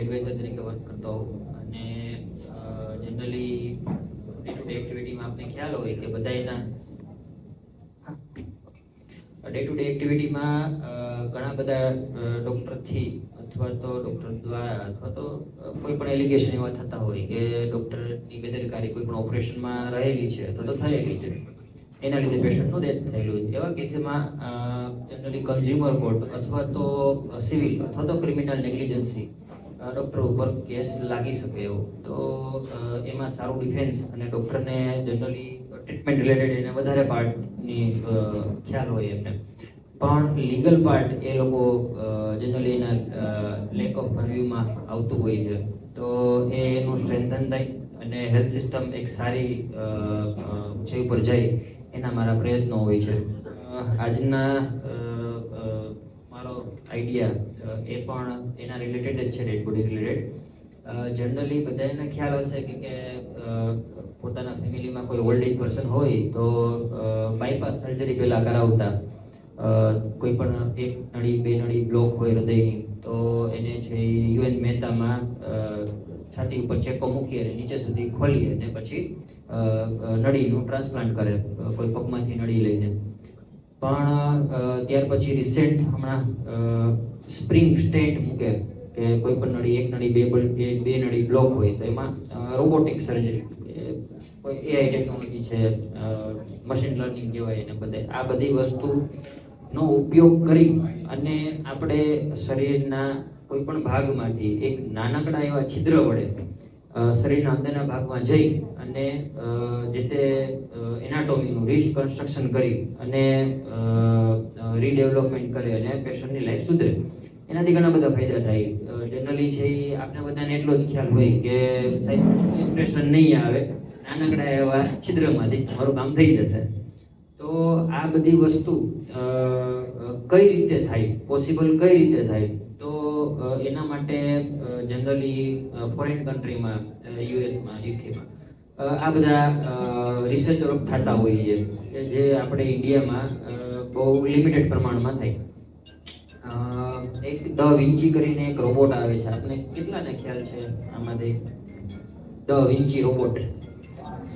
Adviser તરીકે work કરતો હોઉં અને જનરલી ડે ટુ ડે એક્ટિવિટીમાં આપને ખ્યાલ હોય કે બધા એના ડે ટુ ડે એક્ટિવિટીમાં ઘણા બધા ડૉક્ટરથી અથવા તો ડૉક્ટર દ્વારા અથવા તો કોઈ પણ એલિગેશન એવા થતા હોય કે ડૉક્ટરની બેદરકારી કોઈ પણ ઓપરેશનમાં રહેલી છે અથવા તો થયેલી છે, એના લીધે પેશન્ટનું ડેથ થયેલું છે. એવા કેસમાં જનરલી કન્ઝ્યુમર કોર્ટ અથવા તો સિવિલ અથવા તો ક્રિમિનલ નેગ્લિજન્સી ડૉક્ટર ઉપર કેસ લાગી શકે એવો. તો એમાં સારું ડિફેન્સ અને ડૉક્ટરને જનરલી ટ્રીટમેન્ટ રિલેટેડ એને વધારે પાર્ટની ખ્યાલ હોય એમને, પણ લીગલ પાર્ટ એ લોકો જનરલી એના લેક ઓફ રિવ્યુમાં આવતું હોય છે. તો એનું સ્ટ્રેન્થન થાય અને હેલ્થ સિસ્ટમ એક સારી ઊંચાઈ ઉપર જાય એના મારા પ્રયત્નો હોય છે. આજના મારો આઈડિયા એ પણ એના રિલેટેડ જ છે, ડેડ બોડી રિલેટેડ. જનરલી બધાને ખ્યાલ હશે કે પોતાના ફેમિલીમાં કોઈ ઓલ્ડ એજ પર્સન હોય તો બાયપાસ સર્જરી પહેલાં કરાવતા. કોઈ પણ એક નળી બે નળી બ્લોક હોય હૃદયની તો એને છે યુએન મહેતામાં છાતી ઉપર ચેકો મૂકી અને નીચે સુધી ખોલી અને પછી નળીનું ટ્રાન્સપ્લાન્ટ કરે, કોઈ પગમાંથી નળી લઈને. પણ ત્યાર પછી રિસેન્ટ હમણાં સ્પ્રિંગ સ્ટેન્ટ મૂકે કે કોઈ પણ નળી એક નળી બે નળી બ્લોક હોય તો એમાં રોબોટિક સર્જરી, કોઈ એઆઈ ટેકનોલોજી છે, મશીન લર્નિંગ કહેવાય એને બધે. આ બધી વસ્તુનો ઉપયોગ કરી અને આપણે શરીરના કોઈ પણ ભાગમાંથી એક નાનકડા એવા છિદ્ર વડે શરીરના અંદરના ભાગમાં જઈ અને જે તે એનાટોમીનું રિકન્સ્ટ્રક્શન કરી અને રીડેવલપમેન્ટ કરે અને પેશન્ટની લાઈફ સુધરે. એનાથી ઘણા બધા ફાયદા થાય. જનરલી છે એ આપણે બધાને એટલો જ ખ્યાલ હોય કે સાહેબ ઇમ્પ્રેશન નહીં આવે, નાનકડા એવા છિદ્રમાંથી મારું કામ થઈ જશે. તો આ બધી વસ્તુ કઈ રીતે થાય, પોસિબલ કઈ રીતે થાય? તો એના માટે જનરલી ફોરેન કન્ટ્રીમાં, યુએસમાં, યુકેમાં આ બધા રિસર્ચરો થતા હોય છે કે જે આપણે ઇન્ડિયામાં બહુ લિમિટેડ પ્રમાણમાં થાય. એક ધ વિન્ચી કરીને એક રોબોટ આવે છે, આપને કેટલાને ખ્યાલ છે આમાંથી? ધ વિન્ચી રોબોટ,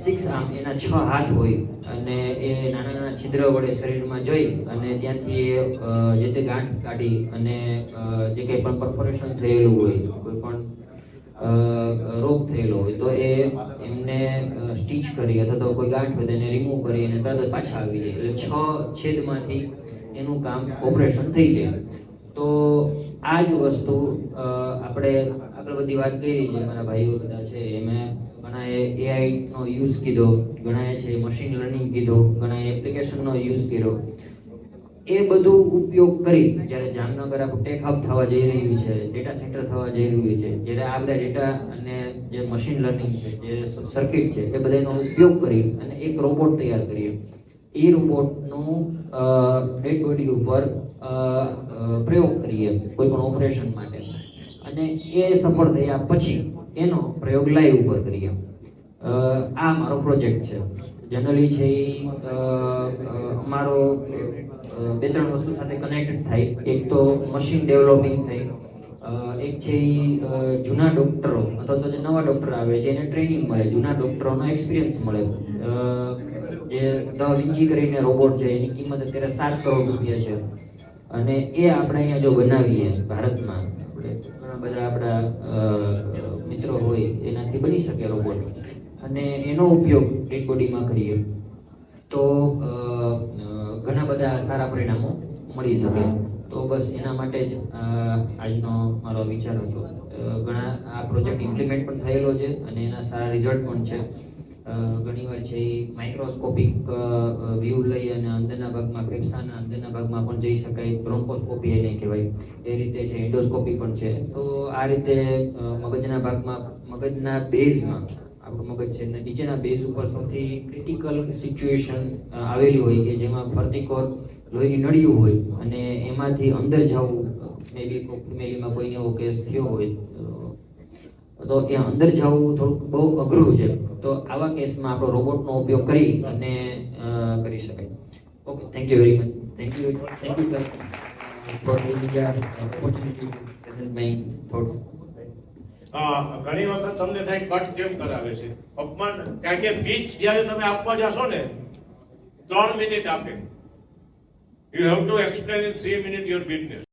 6 આર્મ, એના 6 હાથ હોય અને એ નાના નાના છિદ્ર વડે શરીરમાં જઈ અને ત્યાંથી જે તે ગાંઠ કાઢી અને જે કંઈ પણ પરફોરેશન થયેલું હોય, કોઈ પણ રોગ થયેલો હોય તો એ એમને સ્ટીચ કરી અથવા તો કોઈ ગાંઠ હોય એને રિમૂવ કરી અને તરત પાછા આવી જાય. એટલે 6 છેદમાંથી એનું કામ ઓપરેશન થઈ જાય. તો આ જ વસ્તુ આપણે આગળ બધી વાત કરી છે, મારા ભાઈઓ બધા છે એમાં ઘણાએ એઆઈનો યુઝ કીધો, ઘણાએ છે મશીન લર્નિંગ કીધો, ઘણાએ એપ્લિકેશનનો યુઝ કર્યો. એ બધું ઉપયોગ કરી જ્યારે જામનગર આપણું ટેક હબ થવા જઈ રહ્યું છે, ડેટા સેન્ટર થવા જઈ રહ્યું છે, જ્યારે આ બધા ડેટા અને જે મશીન લર્નિંગ છે, જે સર્કિટ છે, એ બધાનો ઉપયોગ કરી અને એક રોબોટ તૈયાર કરીએ. એ રોબોટનું ડેડ બોડી ઉપર પ્રયોગ કરીએ કોઈ પણ ઓપરેશન માટે અને એ સફળ થયા પછી એનો પ્રયોગ લાઈવ ઉપર કરીએ. આ મારો પ્રોજેક્ટ છે. જનરલી છે અમારો 2-3 વસ્તુ સાથે કનેક્ટ થાય. એક તો મશીન ડેવલપિંગ થાય, એક છે જૂના ડૉક્ટરો અથવા તો જે નવા ડૉક્ટર આવે છે એને ટ્રેનિંગ મળે, જૂના ડૉક્ટરોનો એક્સપિરિયન્સ મળે. જે ધ વિન્ચી કરીને રોબોટ છે એની કિંમત અત્યારે 7 કરોડ રૂપિયા છે અને એ આપણે અહીંયા જો બનાવીએ ભારતમાં, ઘણા બધા આપણા મિત્રો હોય એનાથી બની શકે રોબોટ અને એનો ઉપયોગ ડેડ બોડીમાં કરીએ તો ઘણા બધા સારા પરિણામો મળી શકે. તો બસ એના માટે જ આજનો મારો વિચાર હતો. ઘણા આ પ્રોજેક્ટ ઇમ્પ્લિમેન્ટ પણ થયેલો છે અને એના સારા રિઝલ્ટ પણ છે. ઘણીવાર છે એ માઇક્રોસ્કોપિક વ્યૂ લઈ અને અંદરના ભાગમાં, ફેફસાના અંદરના ભાગમાં પણ જઈ શકાય, બ્રોન્કોસ્કોપી એને કહેવાય. એ રીતે છે એન્ડોસ્કોપી પણ છે. તો આ રીતે મગજના ભાગમાં, મગજના બેઝમાં, આપણું મગજ છે અને નીચેના બેઝ ઉપર સૌથી ક્રિટિકલ સિચ્યુએશન આવેલી હોય કે જેમાં ફરતી લોહીની નળીઓ હોય અને એમાંથી અંદર જવું, ફેમિલીમાં કોઈને એવો કેસ થયો હોય તો ત્યાં અંદર જવું થોડુંક બહુ અઘરું છે. તો આવા કેસમાં આપણો રોબોટનો ઉપયોગ કરી અને કરી શકાય. Okay, thank you very much. Thank you sir for giving me opportunity to present my thoughts. ઘણી વખત તમને થાય કટ કેમ કરાવે છે અપમાન, કારણ કે સ્પીચ જ્યારે તમે આપવા જશો ને 3 મિનિટ આપે, you have to explain in 3 minute your business.